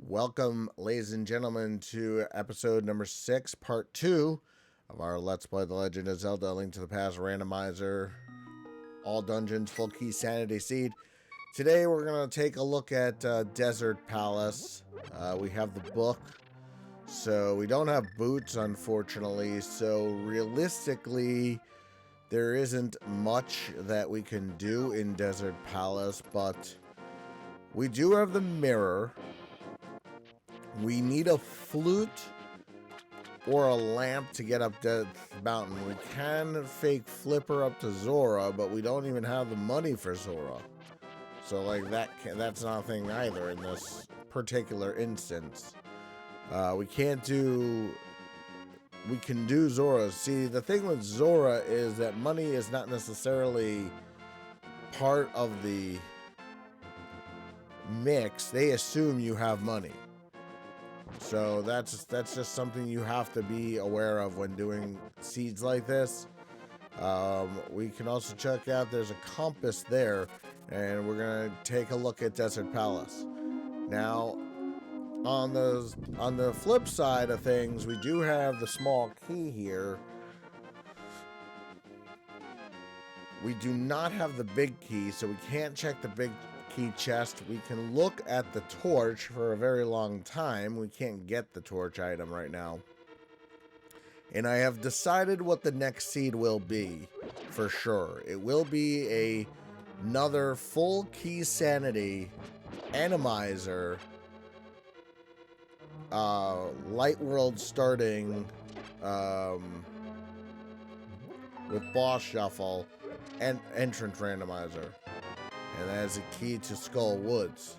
Welcome, ladies and gentlemen, to episode number 6, part 2 of our Let's Play The Legend of Zelda: A Link to the Past randomizer. All dungeons, full key, sanity seed. Today we're going to take a look at Desert Palace. We have the book, so we don't have boots, unfortunately. So realistically, there isn't much that we can do in Desert Palace, but we do have the mirror. We need a flute or a lamp to get up Death Mountain. We can fake Flipper up to Zora, but we don't even have the money for Zora. So, like, that's not a thing either in this particular instance. We can do Zora. See, the thing with Zora is that money is not necessarily part of the mix. They assume you have money. So that's just something you have to be aware of when doing seeds like this. We can also check out, there's a compass there, and we're gonna take a look at Desert Palace. Now, on the flip side of things, we do have the small key here. We do not have the big key, so we can't check the big key chest. We can look at the torch for a very long time. We can't get the torch item right now. And I have decided what the next seed will be, for sure. It will be another full key sanity randomizer, light world starting with boss shuffle and entrance randomizer. And that is a key to Skull Woods.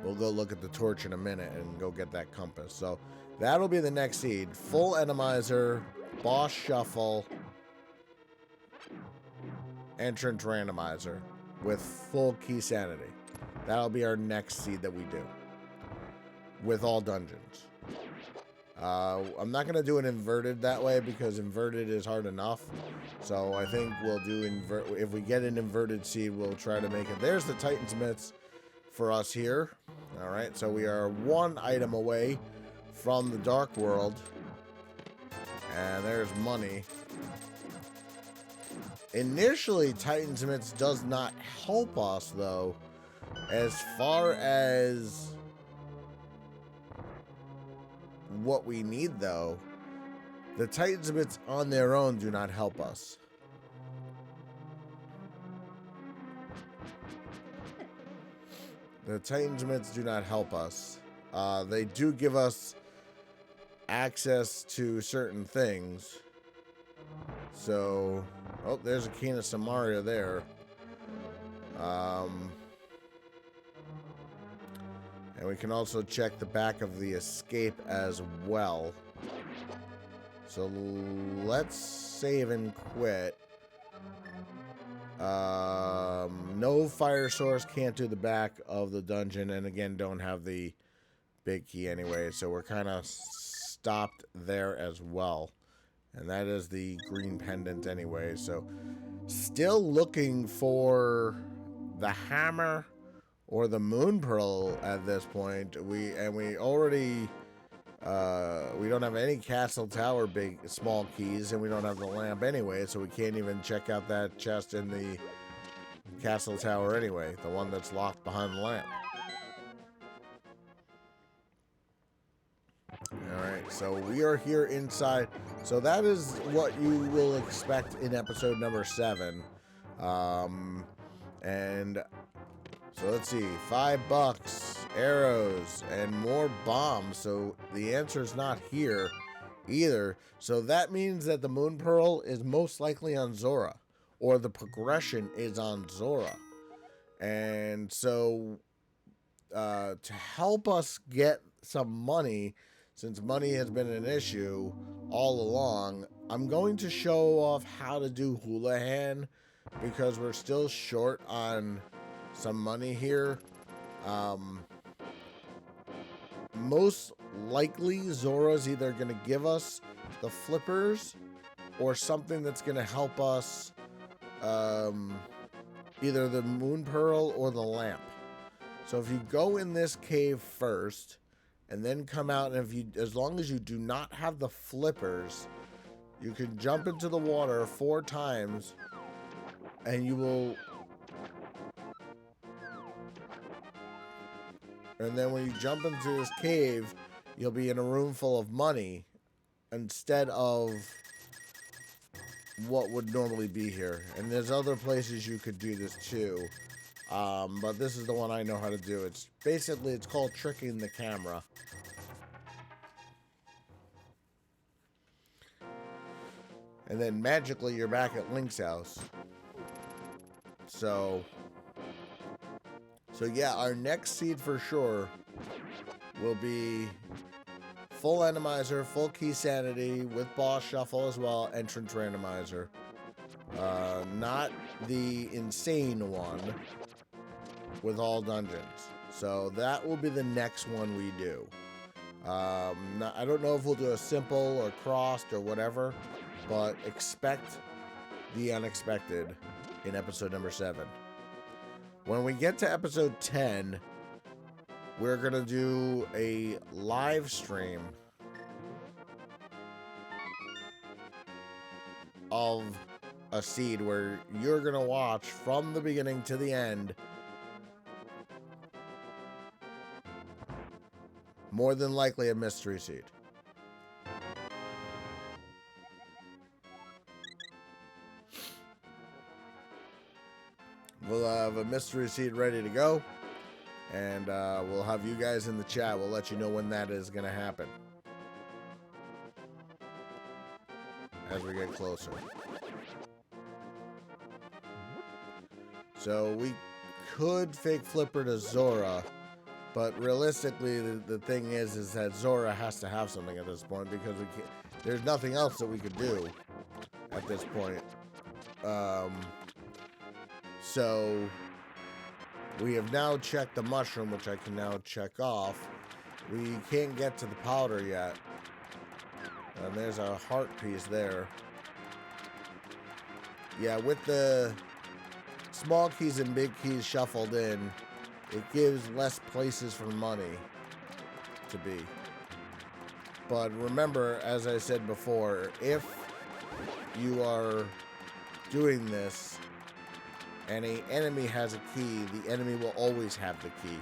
We'll go look at the torch in a minute and go get that compass. So that'll be the next seed. Full randomizer, boss shuffle, entrance randomizer with full key sanity. That'll be our next seed that we do with all dungeons. I'm not going to do an inverted that way because inverted is hard enough. So I think we'll do if we get an inverted seed, we'll try to make it. There's the Titan's Myths for us here. All right, so we are one item away from the Dark World. And there's money. Initially, Titan's Myths does not help us, though, as far as what we need, though. The Titan's Myths on their own do not help us. The Titan's Myths do not help us. They do give us access to certain things. So, oh, there's a Key of Samaria there. And we can also check the back of the escape as well. So let's save and quit. No fire source, can't do the back of the dungeon, and again, don't have the big key anyway, so we're kind of stopped there as well. And that is the green pendant anyway, so still looking for the hammer or the moon pearl at this point. We already we don't have any castle tower small keys, and we don't have the lamp anyway, so we can't even check out that chest in the castle tower anyway, the one that's locked behind the lamp. Alright, so we are here inside. So that is what you will expect in episode number 7. And so let's see, $5, arrows, and more bombs. So the answer is not here either. So that means that the Moon Pearl is most likely on Zora, or the progression is on Zora. And so to help us get some money, since money has been an issue all along, I'm going to show off how to do Houlihan because we're still short on some money here. Most likely Zora's either going to give us the flippers or something that's going to help us, either the Moon Pearl or the lamp. So if you go in this cave first and then come out, and as long as you do not have the flippers, you can jump into the water 4 times and you will... And then when you jump into this cave, you'll be in a room full of money instead of what would normally be here. And there's other places you could do this too. But this is the one I know how to do. It's basically, it's called tricking the camera. And then magically you're back at Link's house. So yeah, our next seed for sure will be full randomizer, full key sanity with boss shuffle as well, entrance randomizer. Not the insane one with all dungeons. So that will be the next one we do. I don't know if we'll do a simple or crossed or whatever, but expect the unexpected in episode number 7. When we get to episode 10, we're going to do a live stream of a seed where you're going to watch from the beginning to the end. More than likely a mystery seed. We'll have a mystery seed ready to go, and we'll have you guys in the chat. We'll let you know when that is going to happen as we get closer. So we could fake flipper to Zora, but realistically the thing is that Zora has to have something at this point, because there's nothing else that we could do at this point. So we have now checked the mushroom, which I can now check off. We can't get to the powder yet. And there's a heart piece there. Yeah, with the small keys and big keys shuffled in, it gives less places for money to be. But remember, as I said before, if you are doing this and an enemy has a key, the enemy will always have the key.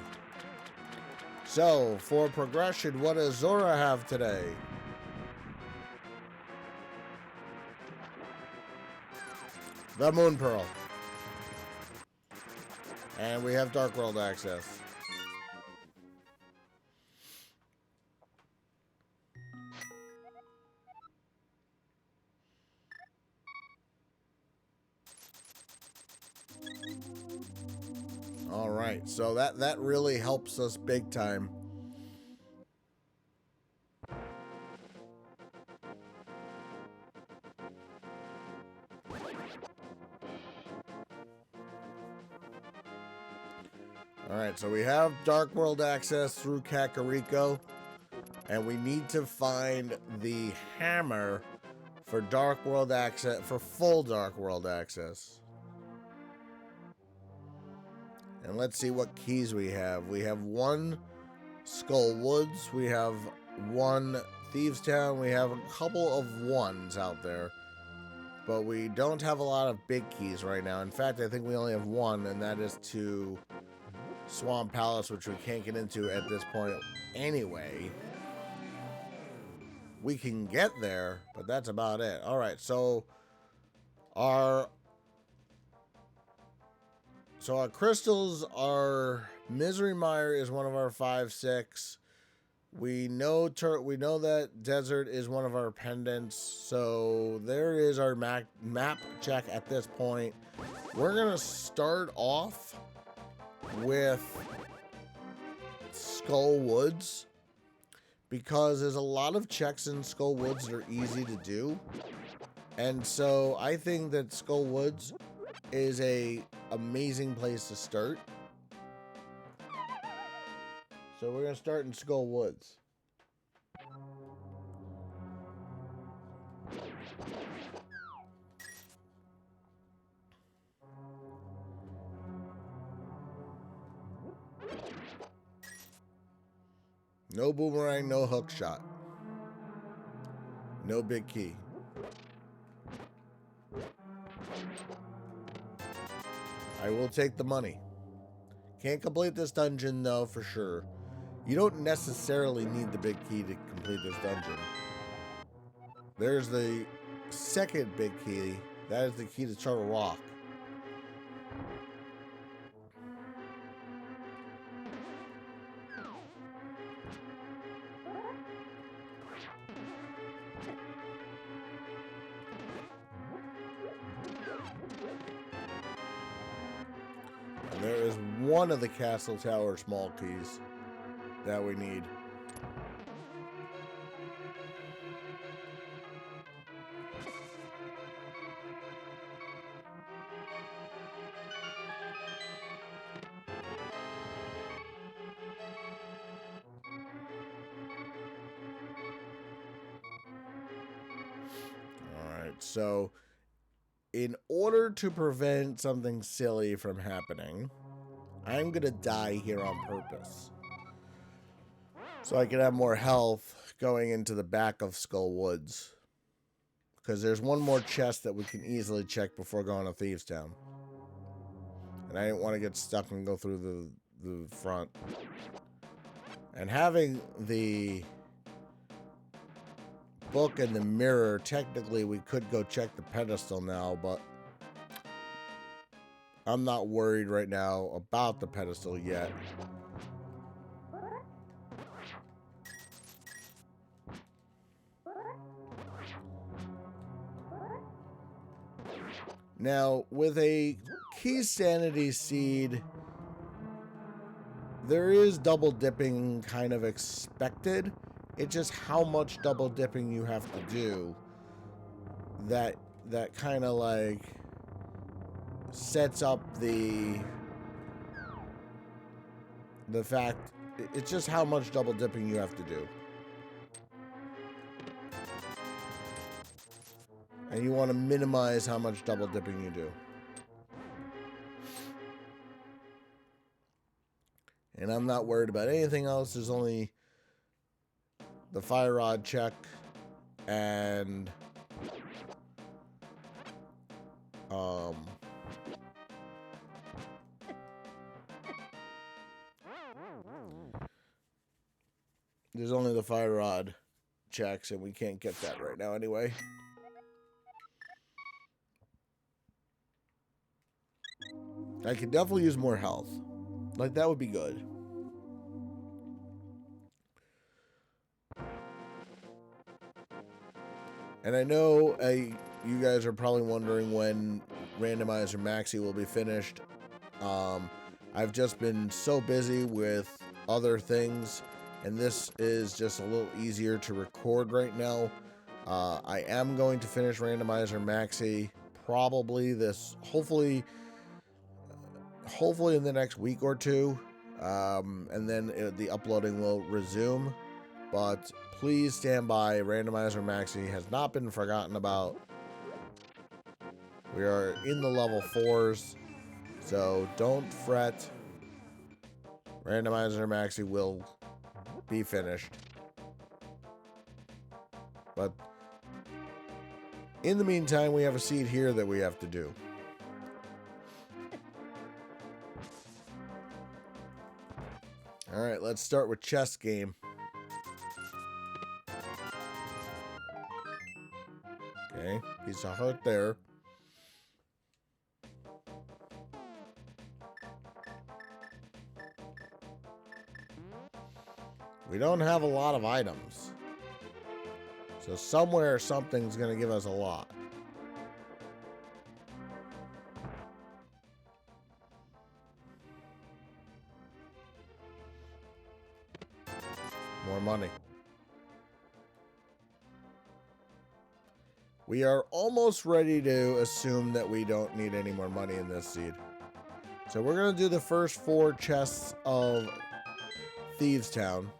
So, for progression, what does Zora have today? The Moon Pearl. And we have Dark World access. All right, so that really helps us big time. All right, so we have Dark World access through Kakariko, and we need to find the hammer for Dark World access, for full Dark World access. And let's see what keys we have. We have 1 Skull Woods, we have 1 Thieves Town, we have a couple of 1s out there. But we don't have a lot of big keys right now. In fact, I think we only have 1, and that is to Swamp Palace, which we can't get into at this point anyway. We can get there, but that's about it. All right, so our crystals are Misery Mire is one of our 5, 6. We know that Desert is one of our pendants. So there is our map check at this point. We're gonna start off with Skull Woods, because there's a lot of checks in Skull Woods that are easy to do, and so I think that Skull Woods is a amazing place to start. So we're gonna start in Skull Woods. No boomerang, no hook shot. No big key. I will take the money. Can't complete this dungeon, though, for sure. You don't necessarily need the big key to complete this dungeon. There's the second big key. That is the key to Turtle Rock. And there is one of the Castle Tower small keys that we need. Alright, so in order to prevent something silly from happening, I'm gonna die here on purpose. So I can have more health going into the back of Skull Woods. Because there's one more chest that we can easily check before going to Thieves Town. And I didn't want to get stuck and go through the front. And having the book and the mirror, technically we could go check the pedestal now, but I'm not worried right now about the pedestal yet. Now, with a key sanity seed, there is double dipping kind of expected. It's just how much double dipping you have to do that kind of like sets up the fact. It's just how much double dipping you have to do. And you want to minimize how much double dipping you do. And I'm not worried about anything else. There's only the fire rod check and there's only the fire rod checks, and we can't get that right now anyway. I could definitely use more health. Like, that would be good. And I know you guys are probably wondering when Randomizer Maxi will be finished. I've just been so busy with other things, and this is just a little easier to record right now. I am going to finish Randomizer Maxi probably hopefully in the next week or two, and then the uploading will resume. But please stand by. Randomizer Maxi has not been forgotten about. We are in the level 4s, so don't fret. Randomizer Maxi will be finished. But in the meantime, we have a seed here that we have to do. Alright, let's start with chess game. Okay, piece of heart there. We don't have a lot of items. So somewhere something's going to give us a lot. More money. We are almost ready to assume that we don't need any more money in this seed. So we're going to do the first 4 chests of Thieves Town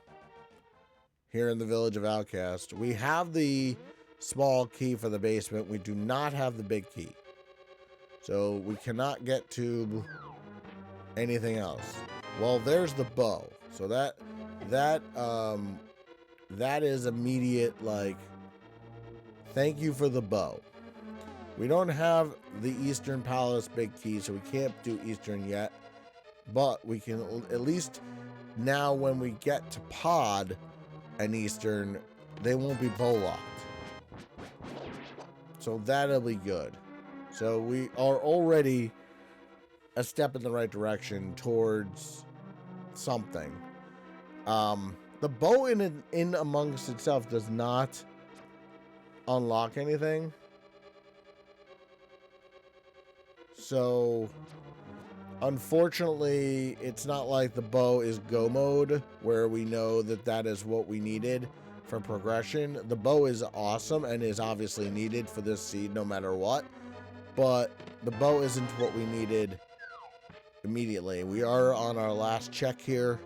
here in the village of Outcast. We have the small key for the basement. We do not have the big key. So we cannot get to anything else. Well, there's the bow. So that that is immediate, like, thank you for the bow. We don't have the Eastern Palace big key, so we can't do Eastern yet, but we can at least now when we get to Pod and Eastern, they won't be bow locked. So that'll be good. So we are already a step in the right direction towards something. The bow in amongst itself does not unlock anything. So unfortunately, it's not like the bow is go mode where we know that that is what we needed for progression. The bow is awesome and is obviously needed for this seed no matter what, but the bow isn't what we needed immediately. We are on our last check here.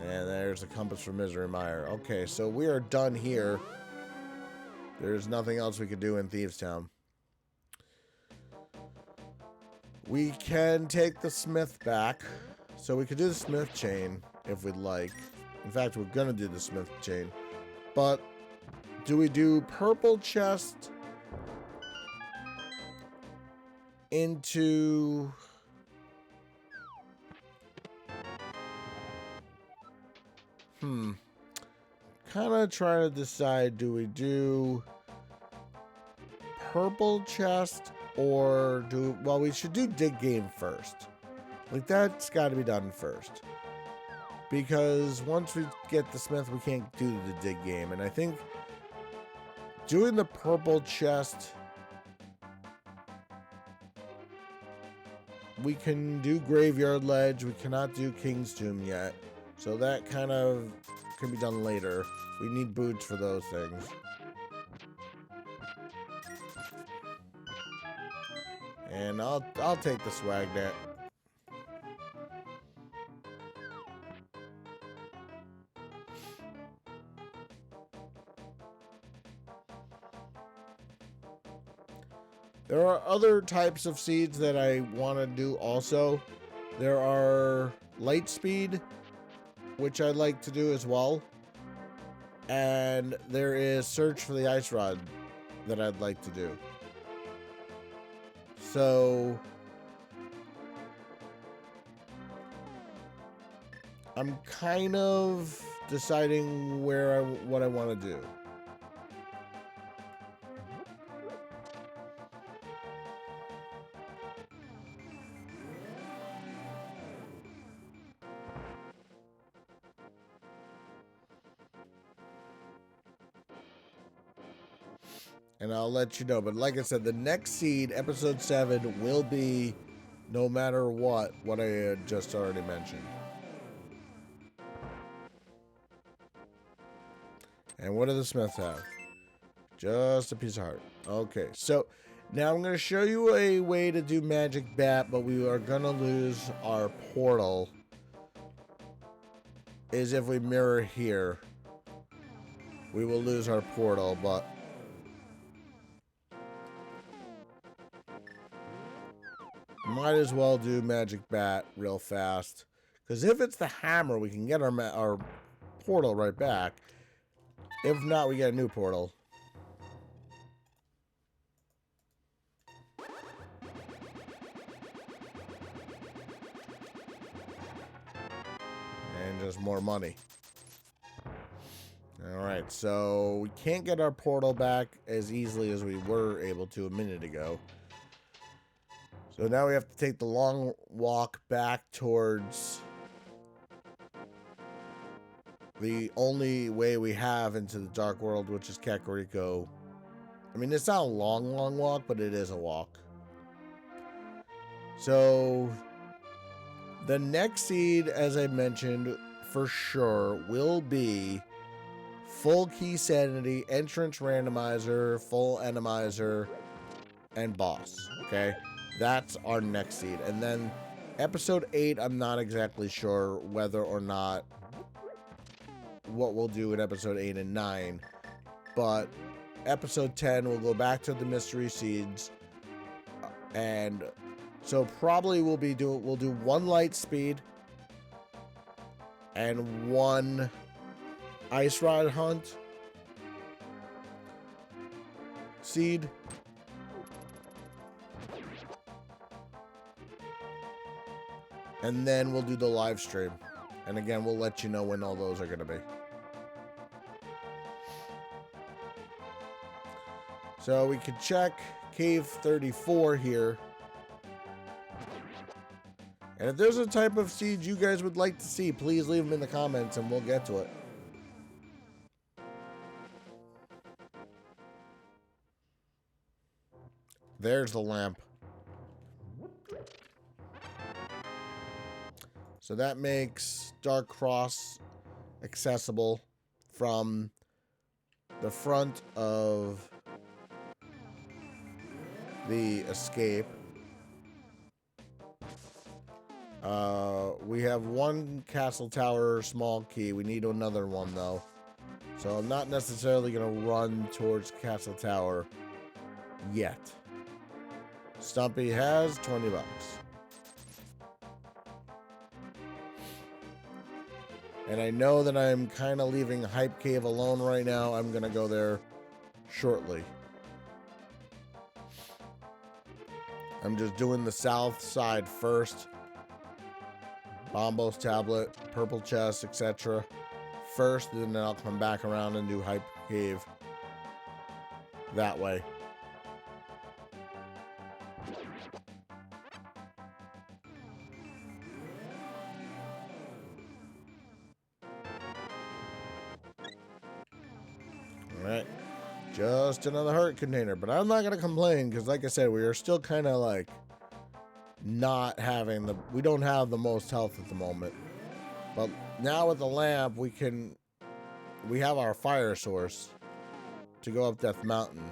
And there's a compass for Misery Mire. Okay, so we are done here. There's nothing else we could do in Thieves Town. We can take the smith back. So we could do the smith chain if we'd like. In fact, we're going to do the smith chain. But do we do purple chest into... Kind of trying to decide, do we do purple chest or do... Well, we should do dig game first. Like, that's got to be done first. Because once we get the smith, we can't do the dig game. And I think doing the purple chest... We can do Graveyard Ledge. We cannot do King's Tomb yet. So that kind of can be done later. We need boots for those things. And I'll take the swag net. There are other types of seeds that I want to do also. There are light speed, which I'd like to do as well. And there is search for the ice rod that I'd like to do. So I'm kind of deciding what I want to do. And I'll let you know. But like I said, the next seed, episode 7, will be no matter what I had just already mentioned. And what do the Smiths have? Just a piece of heart. Okay, so now I'm going to show you a way to do Magic Bat, but we are going to lose our portal. Is if we mirror here. We will lose our portal, but... Might as well do Magic Bat real fast. Because if it's the hammer, we can get our portal right back. If not, we get a new portal. And just more money. Alright, so we can't get our portal back as easily as we were able to a minute ago. So now we have to take the long walk back towards the only way we have into the Dark World, which is Kakariko. I mean, it's not a long walk, but it is a walk. So the next seed, as I mentioned, for sure, will be full key sanity, entrance randomizer, full enemizer, and boss. Okay? That's our next seed. And then episode 8, I'm not exactly sure whether or not what we'll do in episode 8 and 9. But episode 10, we'll go back to the mystery seeds. And so probably we'll do one light speed, and 1 ice rod hunt seed. And then we'll do the live stream. And again, we'll let you know when all those are going to be. So we could check Cave 34 here. And if there's a type of seed you guys would like to see, please leave them in the comments and we'll get to it. There's the lamp. So that makes Dark Cross accessible from the front of the escape. We have 1 castle tower small key. We need another one though. So I'm not necessarily going to run towards castle tower yet. Stumpy has 20 bucks. And I know that I'm kind of leaving Hype Cave alone right now. I'm going to go there shortly. I'm just doing the south side first. Bombo's tablet, purple chest, etc. first, and then I'll come back around and do Hype Cave that way. Alright, just another heart container, but I'm not going to complain because like I said, we are still kind of like not having the, we don't have the most health at the moment. But now with the lamp, we have our fire source to go up Death Mountain.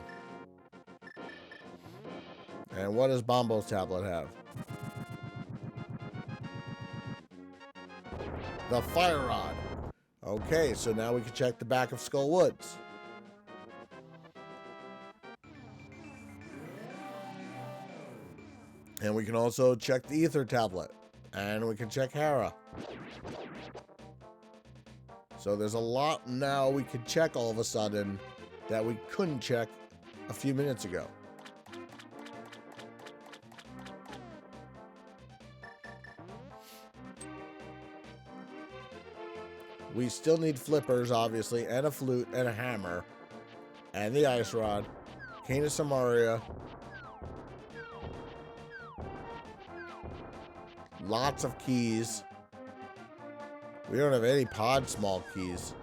And what does Bombo's tablet have? The fire rod. Okay, so now we can check the back of Skull Woods. And we can also check the ether tablet. And we can check Hera. So there's a lot now we could check all of a sudden that we couldn't check a few minutes ago. We still need flippers, obviously, and a flute, and a hammer, and the ice rod, Cane of Samaria. Lots of keys. We don't have any pod small keys.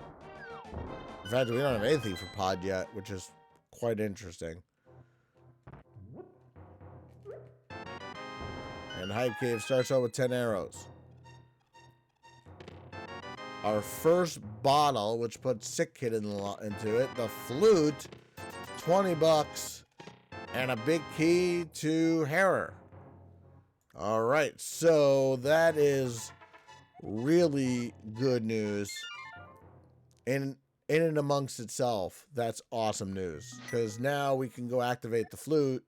In fact, we don't have anything for pod yet, which is quite interesting. And Hype Cave starts out with 10 arrows. Our first bottle, which puts Sick Kid into it, the flute, 20 bucks, and a big key to Hera. All right, so that is really good news. In and amongst itself, that's awesome news. Because now we can go activate the flute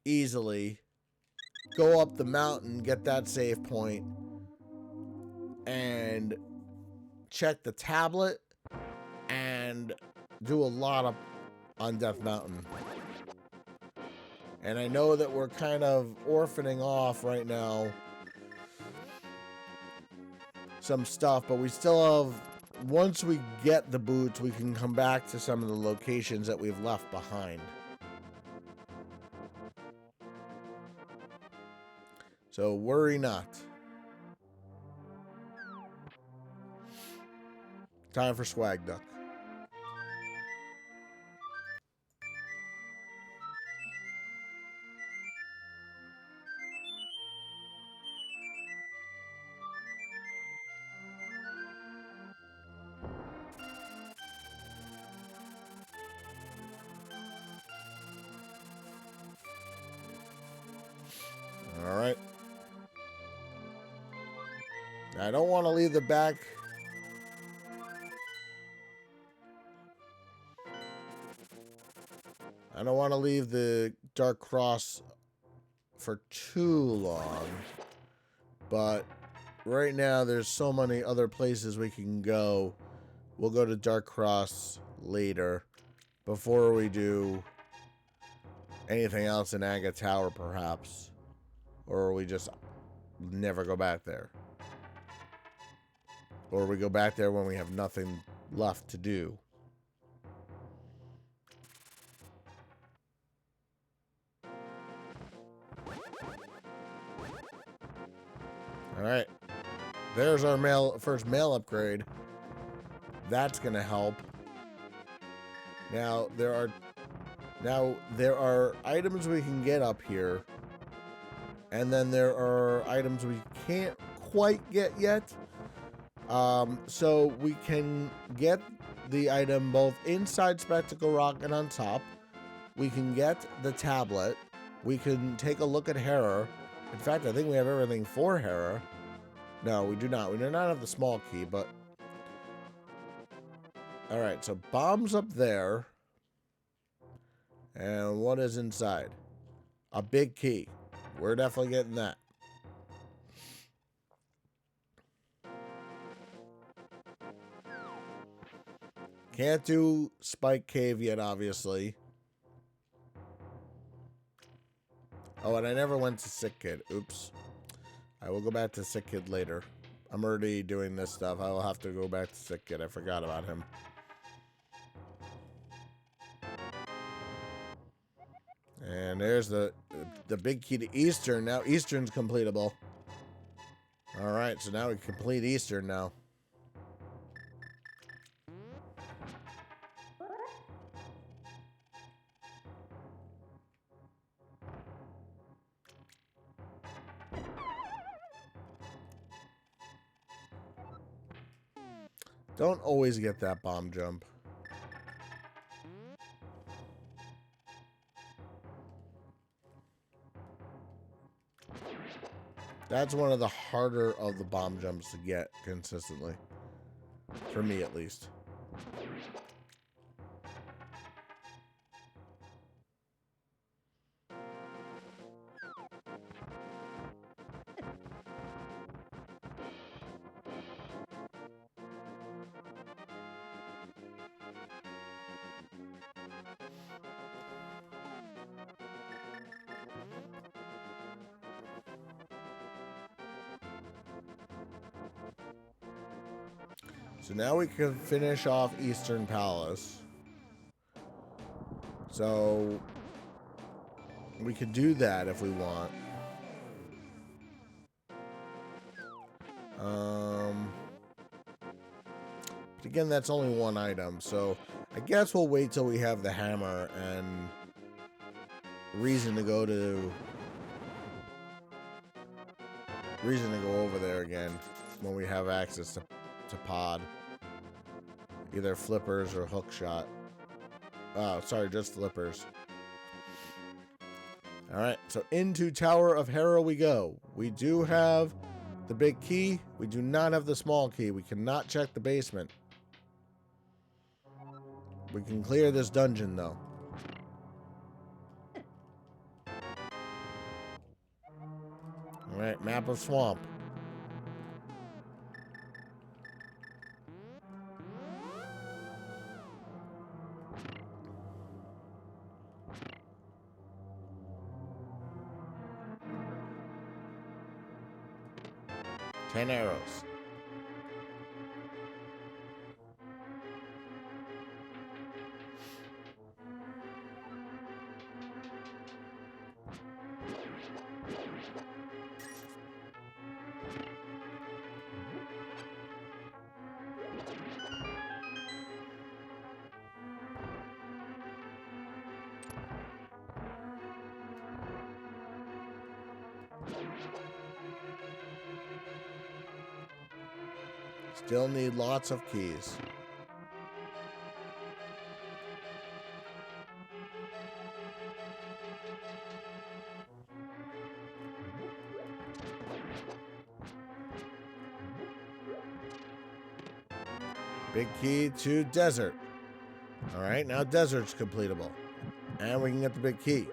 easily, go up the mountain, get that save point, and check the tablet, and do a lot of on Death Mountain. And I know that we're kind of orphaning off right now some stuff, but we still have, once we get the boots, we can come back to some of the locations that we've left behind. So worry not. Time for Swag Duck. All right. I don't want to leave the back. I don't want to leave the Dark Cross for too long, but right now there's so many other places we can go. We'll go to Dark Cross later before we do anything else in Aga Tower, perhaps. Or we just never go back there. Or we go back there when we have nothing left to do. Alright. There's our first mail upgrade. That's gonna help. Now there are items we can get up here. And then there are items we can't quite get yet. So we can get the item both inside Spectacle Rock and on top. We can get the tablet. We can take a look at Hera. In fact, I think we have everything for Hera. No, we do not. We do not have the small key, but... Alright, so bomb's up there. And what is inside? A big key. We're definitely getting that. Can't do Spike Cave yet, obviously. Oh, and I never went to Sick Kid. Oops. I will go back to Sick Kid later. I'm already doing this stuff. I will have to go back to Sick Kid. I forgot about him. And there's the big key to Eastern. Now Eastern's completable. Alright, so now we complete Eastern now. Don't always get that bomb jump. That's one of the harder of the bomb jumps to get consistently. For me, at least. So now we can finish off Eastern Palace. So we could do that if we want. But again, that's only one item, so I guess we'll wait till we have the hammer and reason to go over there again when we have access to pod. Either flippers or hook shot. Oh, sorry, just flippers. Alright, so into Tower of Hera we go. We do have the big key. We do not have the small key. We cannot check the basement. We can clear this dungeon, though. Alright, map of swamp. Ten arrows. Still need lots of keys. Big key to desert. Alright, now desert's completable. And we can get the big key.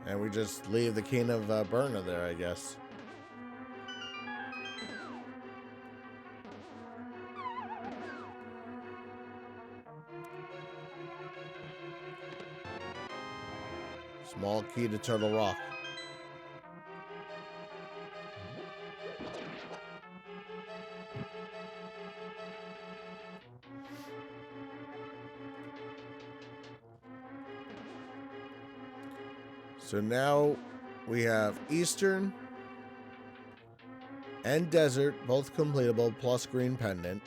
And we just leave the King of Burner there, I guess. Small key to Turtle Rock. So now we have Eastern and Desert, both completable, plus Green Pendant.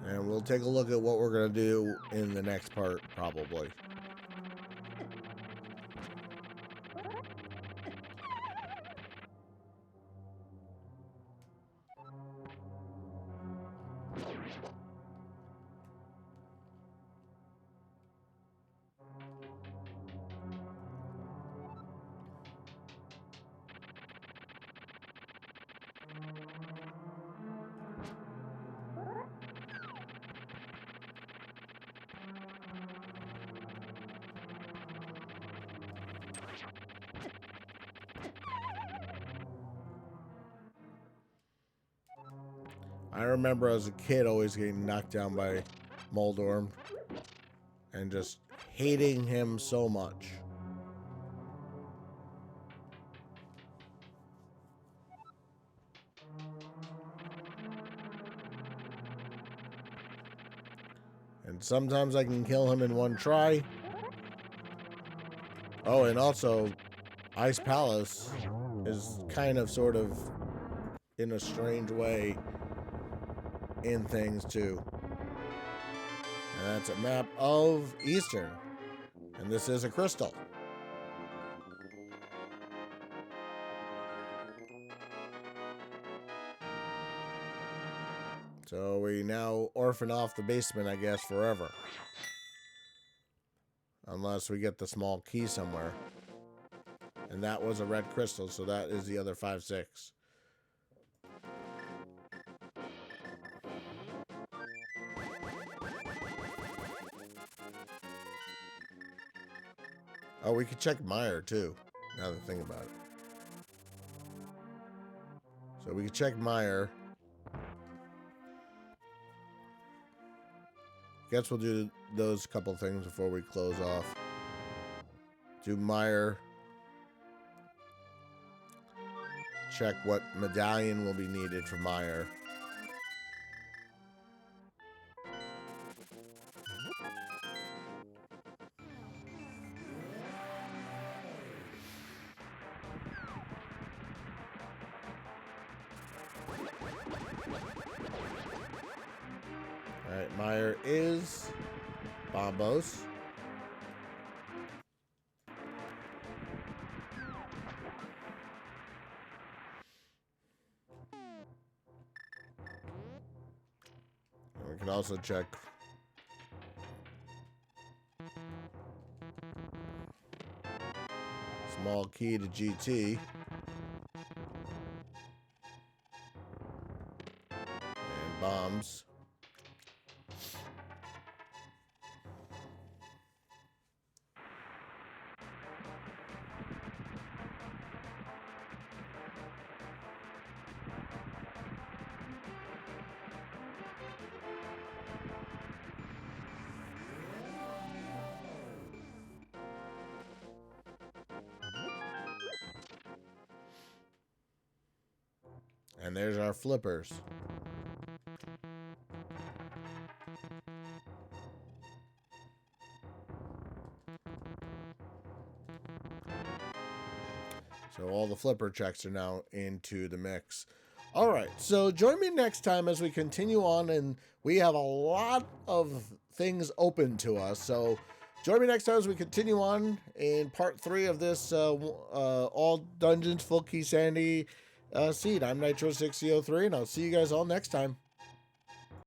And we'll take a look at what we're going to do in the next part, probably. I remember as a kid always getting knocked down by Moldorm and just hating him so much. And sometimes I can kill him in one try. Oh, and also, Ice Palace is kind of, sort of, in a strange way, in things too. And that's a map of Eastern. And this is a crystal. So we now orphan off the basement, I guess, forever. Unless we get the small key somewhere. And that was a red crystal, so that is the other 5-6. Oh, we could check Meyer, too, now that I think about it. So we could check Meyer. Guess we'll do those couple things before we close off. Do Meyer. Check what medallion will be needed for Meyer. Alright, Meyer is Bombos. And we can also check small key to GT. And bombs. And there's our flippers. So all the flipper checks are now into the mix. All right, so join me next time as we continue on, and we have a lot of things open to us. So join me next time as we continue on in part 3 of this all dungeons full key sanity seed. I'm Nitro6003, and I'll see you guys all next time.